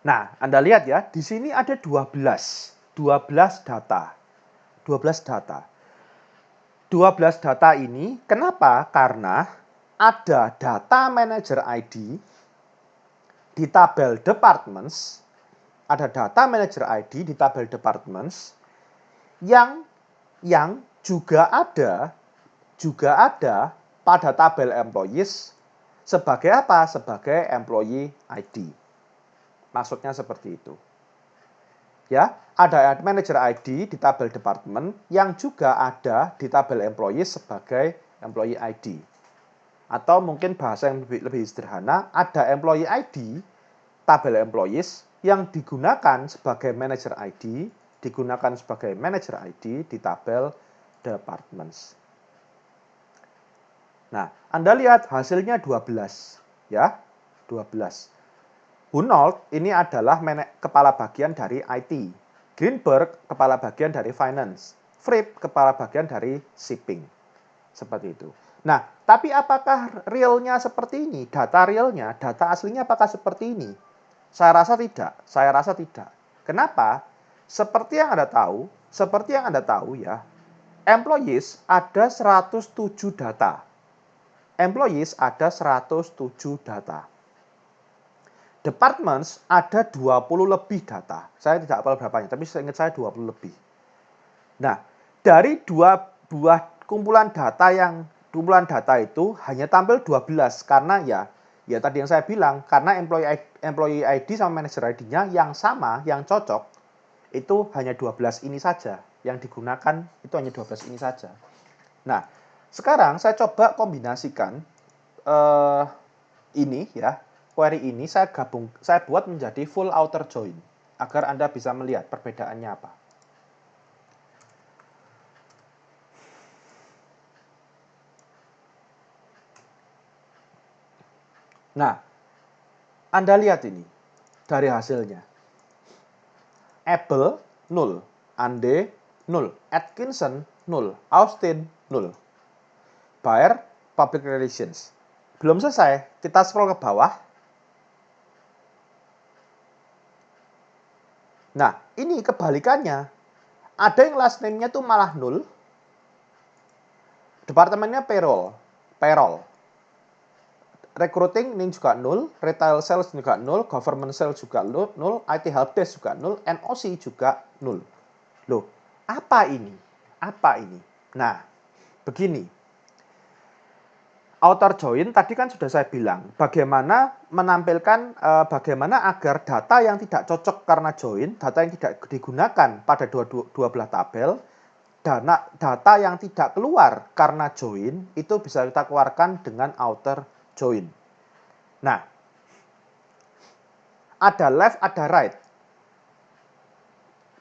Nah, Anda lihat ya, di sini ada 12 data. 12 data ini, kenapa? Karena ada data manager ID di tabel departments ada data manager ID di tabel departments yang juga ada pada tabel employees sebagai apa? Sebagai employee ID. Maksudnya seperti itu. Ya, ada manager ID di tabel department yang juga ada di tabel employees sebagai employee ID. Atau mungkin bahasa yang lebih sederhana, ada employee ID tabel employees yang digunakan sebagai manager ID di tabel departments. Nah, Anda lihat hasilnya 12, ya. 12. Hunold ini adalah kepala bagian dari IT. Greenberg kepala bagian dari finance. Fripp kepala bagian dari shipping. Seperti itu. Nah, tapi apakah realnya seperti ini? Data realnya, data aslinya apakah seperti ini? Saya rasa tidak. Kenapa? Seperti yang Anda tahu ya, employees ada 107 data. Departments ada 20 lebih data. Saya tidak hafal berapanya, tapi seingat saya 20 lebih. Nah, dari dua buah kumpulan data itu hanya tampil 12 karena ya tadi yang saya bilang, karena employee ID sama manager ID-nya yang sama, yang cocok, itu hanya 12 ini saja. Yang digunakan itu hanya 12 ini saja. Nah, sekarang saya coba kombinasikan ini ya, query ini saya buat menjadi full outer join agar Anda bisa melihat perbedaannya apa. Nah, Anda lihat ini dari hasilnya. Apple 0, Ande 0, Atkinson 0, Austin 0. Bayer Public Relations. Belum selesai, kita scroll ke bawah. Nah, ini kebalikannya. Ada yang last name-nya tuh malah 0. Departemennya payroll. Recruiting ini juga 0, retail sales juga 0, government sales juga 0, IT helpdesk juga 0, NOC juga 0. Loh, apa ini? Nah, begini. Outer join tadi kan sudah saya bilang, bagaimana bagaimana agar data yang tidak cocok karena join, data yang tidak digunakan pada dua belah tabel, data yang tidak keluar karena join, itu bisa kita keluarkan dengan outer join. Nah, ada left, ada right.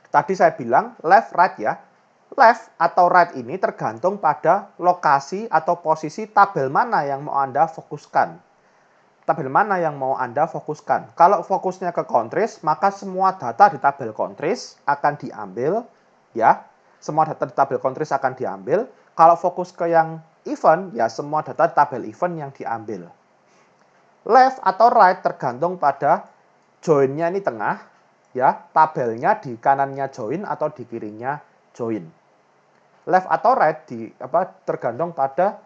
Tadi saya bilang left, right ya. Left atau right ini tergantung pada lokasi atau posisi tabel mana yang mau Anda fokuskan. Kalau fokusnya ke countries, maka semua data di tabel countries akan diambil, ya. Semua data di tabel countries akan diambil. Kalau fokus ke yang event, ya semua data di tabel event yang diambil. Left atau right tergantung pada join-nya ini tengah, ya. Tabelnya di kanannya join atau di kirinya join. Left atau right tergantung pada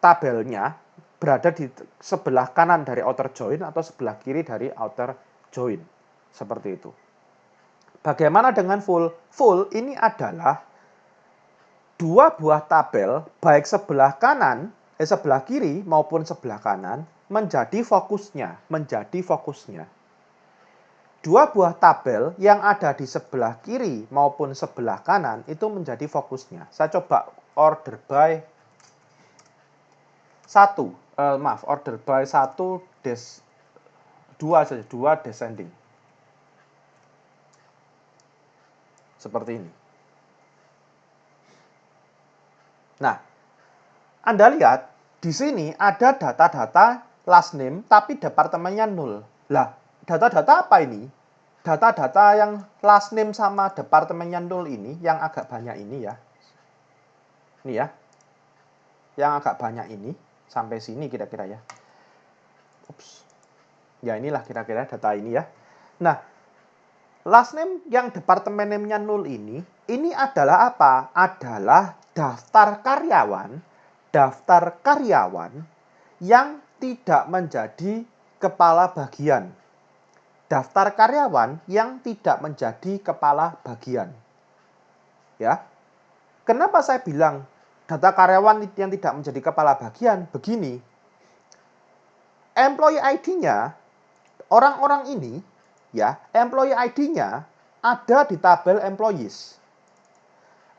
tabelnya berada di sebelah kanan dari outer join atau sebelah kiri dari outer join. Seperti itu. Bagaimana dengan full? Full ini adalah dua buah tabel baik sebelah kiri maupun sebelah kanan menjadi fokusnya. Dua buah tabel yang ada di sebelah kiri maupun sebelah kanan itu menjadi fokusnya. Saya coba order by 1 saja, 2 descending. Seperti ini. Nah, Anda lihat di sini ada data-data last name tapi departemennya 0. Lah, data-data apa ini? Data-data yang last name sama departemennya 0 ini, yang agak banyak ini ya. Ini ya. Yang agak banyak ini, sampai sini kira-kira ya. Ups. Ya inilah kira-kira data ini ya. Nah, last name yang departemen name-nya 0 ini adalah apa? Adalah daftar karyawan yang tidak menjadi kepala bagian. daftar karyawan yang tidak menjadi kepala bagian. Ya. Kenapa saya bilang data karyawan yang tidak menjadi kepala bagian? Begini. Employee ID-nya, orang-orang ini, ya, employee ID-nya ada di tabel employees.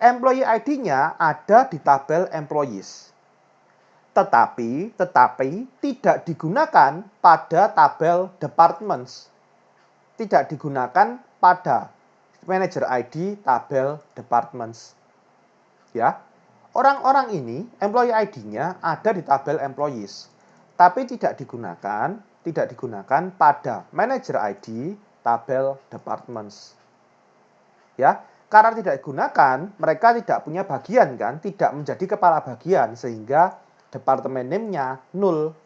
Employee ID-nya ada di tabel employees. Tetapi tidak digunakan pada tabel departments. Tidak digunakan pada manager ID tabel departments. Ya. Orang-orang ini employee ID-nya ada di tabel employees, tapi tidak digunakan pada manager ID tabel departments. Ya, karena tidak digunakan, mereka tidak punya bagian kan, tidak menjadi kepala bagian sehingga departemen name-nya 0.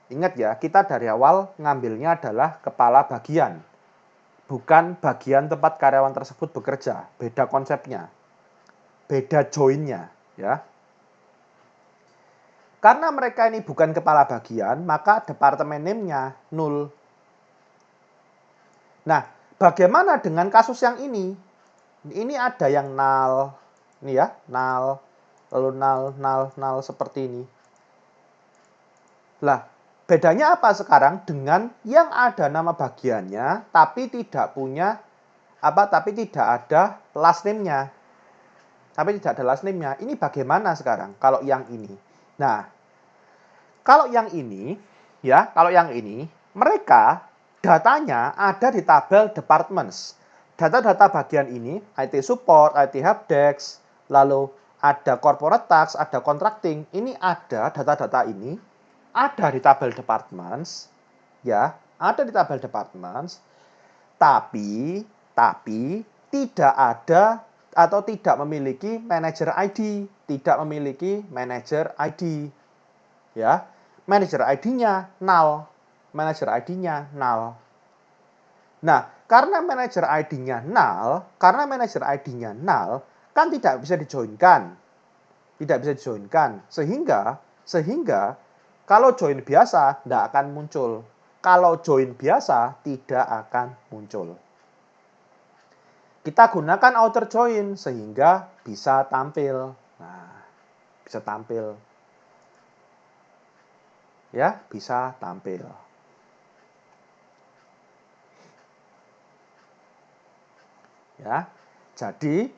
Ingat ya, kita dari awal ngambilnya adalah kepala bagian, bukan bagian tempat karyawan tersebut bekerja. Beda konsepnya, beda join-nya, ya. Karena mereka ini bukan kepala bagian, maka departemen name-nya 0. Nah, bagaimana dengan kasus yang ini? Ini ada yang null, ini ya, null, lalu null seperti ini. Lah, bedanya apa sekarang dengan yang ada nama bagiannya, tapi tidak punya tapi tidak ada last name-nya. Tapi tidak ada last name-nya. Ini bagaimana sekarang kalau yang ini? Nah, kalau yang ini, ya, mereka datanya ada di tabel departments. Data-data bagian ini, IT support, IT helpdesk, lalu ada corporate tax, ada contracting, ini ada data-data ini ada di tabel departments, ya, ada di tabel departments, tapi tidak ada atau tidak memiliki manager ID, tidak memiliki manager ID. Ya, manager ID-nya null. Manager ID-nya null. Nah, karena manager ID-nya null, kan tidak bisa dijoinkan. Tidak bisa dijoinkan. Sehingga kalau join biasa tidak akan muncul. Kalau join biasa tidak akan muncul. Kita gunakan outer join sehingga bisa tampil. Nah, bisa tampil. Ya, bisa tampil. Ya. Jadi,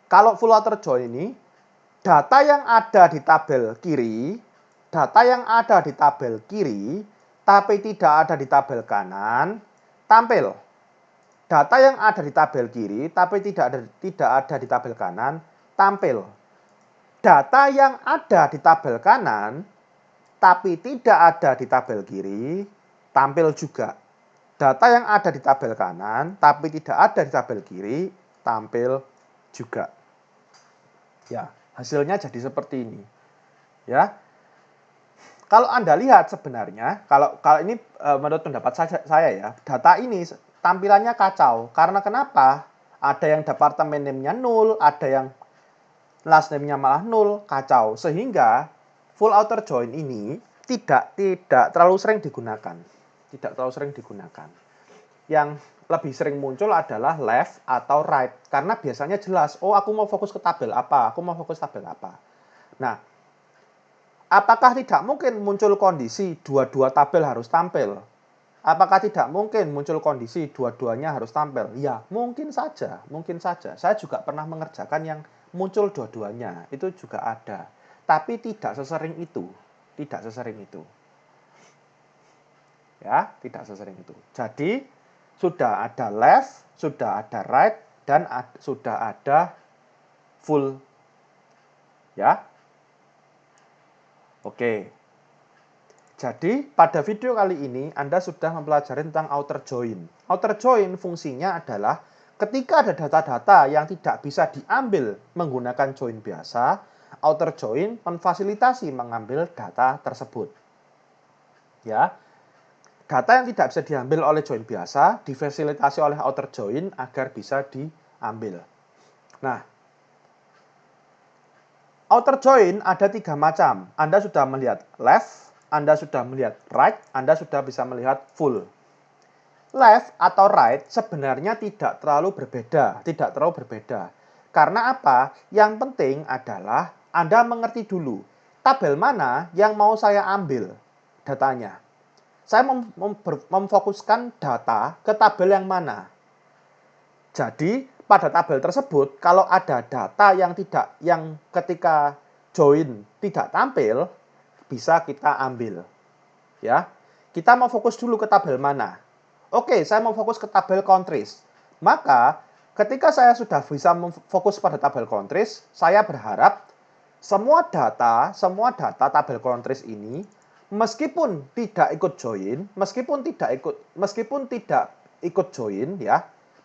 kalau full outer join ini data yang ada di tabel kiri, tapi tidak ada di tabel kanan, tampil. Data yang ada di tabel kiri, tapi tidak ada di tabel kanan, tampil. Data yang ada di tabel kanan, tapi tidak ada di tabel kiri, tampil juga. Data yang ada di tabel kanan, tapi tidak ada di tabel kiri, tampil juga. Ya, hasilnya jadi seperti ini. Ya, kalau Anda lihat sebenarnya, kalau ini menurut pendapat saya ya, data ini tampilannya kacau. Karena kenapa? Ada yang departemen name-nya 0, ada yang last name-nya malah 0, kacau. Sehingga full outer join ini tidak terlalu sering digunakan. Tidak terlalu sering digunakan. Yang lebih sering muncul adalah left atau right. Karena biasanya jelas, oh aku mau fokus ke tabel apa, Nah, apakah tidak mungkin muncul kondisi dua-dua tabel harus tampil? Apakah tidak mungkin muncul kondisi dua-duanya harus tampil? Ya, mungkin saja. Saya juga pernah mengerjakan yang muncul dua-duanya. Itu juga ada. Tapi tidak sesering itu. Ya, tidak sesering itu. Jadi, sudah ada left, sudah ada right, dan sudah ada full. Ya. Oke. Jadi, pada video kali ini Anda sudah mempelajari tentang outer join. Outer join fungsinya adalah ketika ada data-data yang tidak bisa diambil menggunakan join biasa, outer join memfasilitasi mengambil data tersebut. Ya. Data yang tidak bisa diambil oleh join biasa difasilitasi oleh outer join agar bisa diambil. Nah, outer join ada 3 macam. Anda sudah melihat left, Anda sudah melihat right, Anda sudah bisa melihat full. left atau right sebenarnya tidak terlalu berbeda. Karena apa? Yang penting adalah Anda mengerti dulu tabel mana yang mau saya ambil datanya. Saya memfokuskan data ke tabel yang mana. Jadi, pada tabel tersebut kalau ada data yang ketika join tidak tampil, bisa kita ambil. Ya. Kita mau fokus dulu ke tabel mana? Oke, saya mau fokus ke tabel countries. Maka, ketika saya sudah bisa fokus pada tabel countries, saya berharap semua data tabel countries ini meskipun tidak ikut join ya,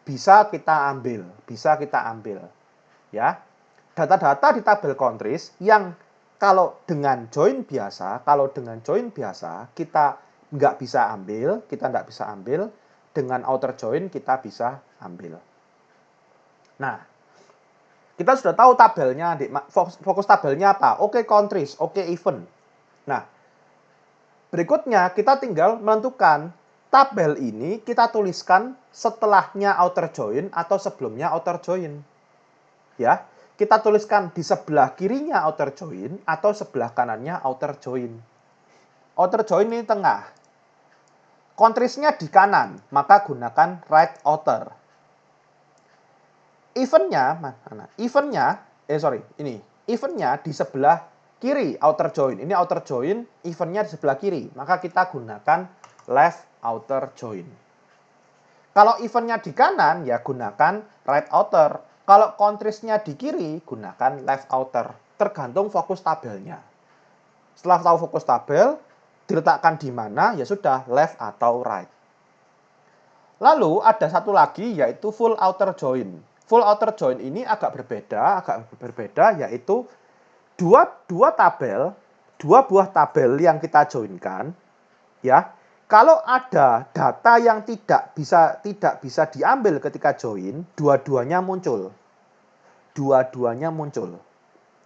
bisa kita ambil ya. Data-data di tabel countries yang kalau dengan join biasa kita nggak bisa ambil, dengan outer join kita bisa ambil. Nah, kita sudah tahu tabelnya, fokus tabelnya apa? Oke, countries, oke, event. Nah, berikutnya kita tinggal menentukan tabel ini kita tuliskan setelahnya outer join atau sebelumnya outer join. Ya, kita tuliskan di sebelah kirinya outer join atau sebelah kanannya outer join. Outer join ini tengah. Countries-nya di kanan, maka gunakan right outer. Eventnya di sebelah kiri outer join. Ini outer join, eventnya di sebelah kiri, maka kita gunakan left outer join. Kalau eventnya di kanan, ya gunakan right outer. Kalau countries-nya di kiri, gunakan left outer. Tergantung fokus tabelnya. Setelah tahu fokus tabel, diletakkan di mana, ya sudah, left atau right. Lalu ada satu lagi, yaitu full outer join. Full outer join ini agak berbeda, yaitu dua buah tabel yang kita joinkan, ya. Kalau ada data yang tidak bisa diambil ketika join, dua-duanya muncul.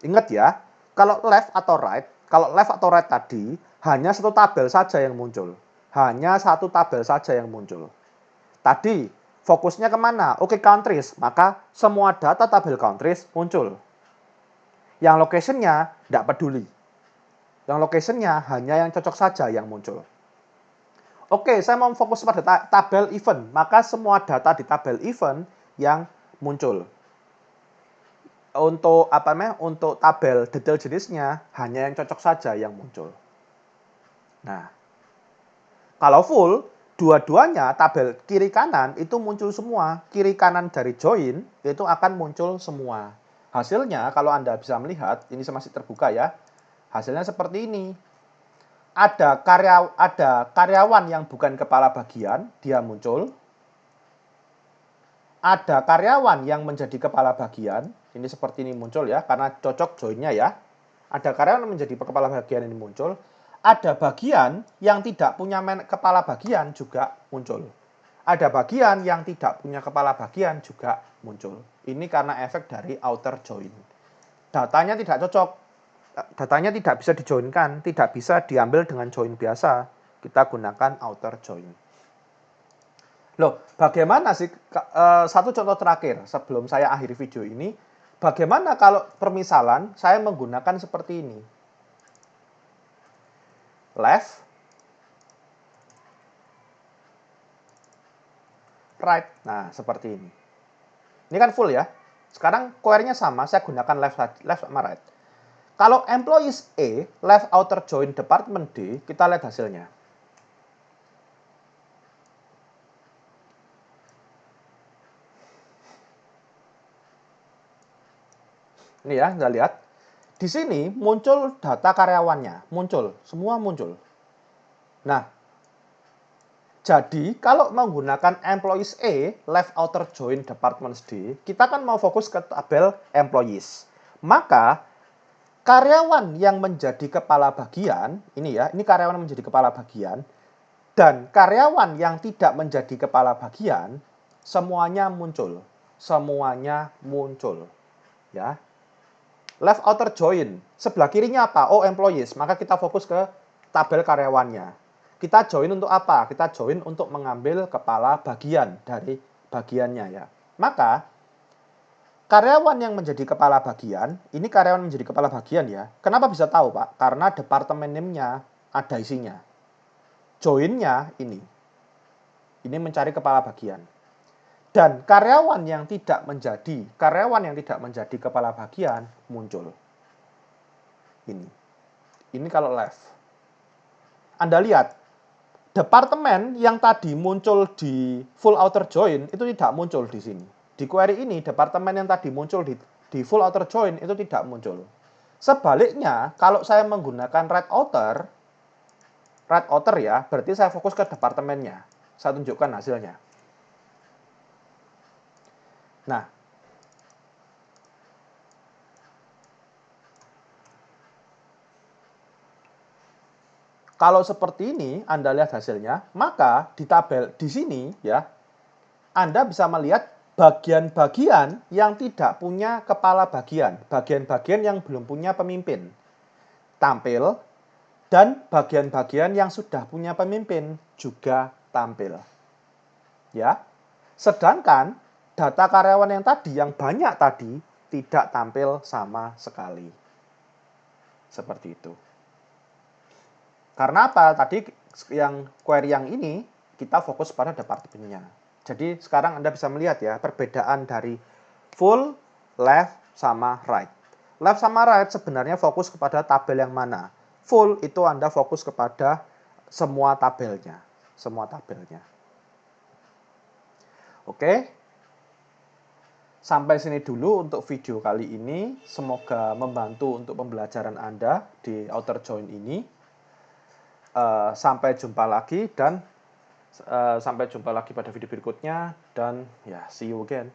Ingat ya, kalau left atau right tadi, hanya satu tabel saja yang muncul. Tadi, fokusnya kemana? Oke, countries. Maka semua data tabel countries muncul. Yang location-nya tidak peduli. Yang location-nya hanya yang cocok saja yang muncul. Oke, saya mau fokus pada tabel event. Maka semua data di tabel event yang muncul. Untuk tabel detail jenisnya hanya yang cocok saja yang muncul. Nah, kalau full, dua-duanya tabel kiri kanan itu muncul semua. Kiri kanan dari join itu akan muncul semua. Hasilnya kalau Anda bisa melihat, ini masih terbuka ya. Hasilnya seperti ini. Ada karyawan yang bukan kepala bagian, dia muncul. Ada karyawan yang menjadi kepala bagian, ini seperti ini muncul ya, karena cocok joinnya ya. Ada karyawan yang menjadi kepala bagian ini muncul. Ada bagian yang tidak punya kepala bagian juga muncul. Ada bagian yang tidak punya kepala bagian juga muncul. Ini karena efek dari outer join. Datanya tidak cocok. Datanya tidak bisa dijoinkan, tidak bisa diambil dengan join biasa. Kita gunakan outer join. Loh, bagaimana sih, satu contoh terakhir sebelum saya akhiri video ini, bagaimana kalau permisalan saya menggunakan seperti ini. Left, right, nah seperti ini. Ini kan full ya. Sekarang query-nya sama, saya gunakan left sama right. Kalau employees A, left outer join department D, kita lihat hasilnya. Ini ya, Anda lihat. Di sini muncul data karyawannya, semua muncul. Nah, jadi kalau menggunakan employees A, left outer join departments D, kita kan mau fokus ke tabel employees. Maka karyawan yang menjadi kepala bagian, ini karyawan yang menjadi kepala bagian, dan karyawan yang tidak menjadi kepala bagian, semuanya muncul. Ya. Left outer join, sebelah kirinya apa? Oh, employees. Maka kita fokus ke tabel karyawannya. Kita join untuk apa? Kita join untuk mengambil kepala bagian dari bagiannya ya. Maka karyawan yang menjadi kepala bagian, ini karyawan menjadi kepala bagian ya. Kenapa bisa tahu, Pak? Karena departemen name-nya ada isinya. Join-nya ini. Ini mencari kepala bagian. Dan karyawan yang tidak menjadi kepala bagian muncul. Ini kalau left. Anda lihat, departemen yang tadi muncul di full outer join itu tidak muncul di sini. Di query ini, departemen yang tadi muncul di full outer join itu tidak muncul. Sebaliknya, kalau saya menggunakan right outer ya, berarti saya fokus ke departemennya. Saya tunjukkan hasilnya. Nah, kalau seperti ini Anda lihat hasilnya, maka di tabel di sini ya, Anda bisa melihat bagian-bagian yang tidak punya kepala bagian, bagian-bagian yang belum punya pemimpin tampil, dan bagian-bagian yang sudah punya pemimpin juga tampil. Ya. Sedangkan data karyawan yang tadi, yang banyak tadi, tidak tampil sama sekali. Seperti itu. Karena apa? Tadi yang query yang ini, kita fokus pada departemennya. Jadi sekarang Anda bisa melihat ya, perbedaan dari full, left, sama right. Left sama right sebenarnya fokus kepada tabel yang mana. Full itu Anda fokus kepada semua tabelnya. Semua tabelnya. Oke. Sampai sini dulu untuk video kali ini. Semoga membantu untuk pembelajaran Anda di outer join ini. Sampai jumpa lagi pada video berikutnya, dan ya, see you again.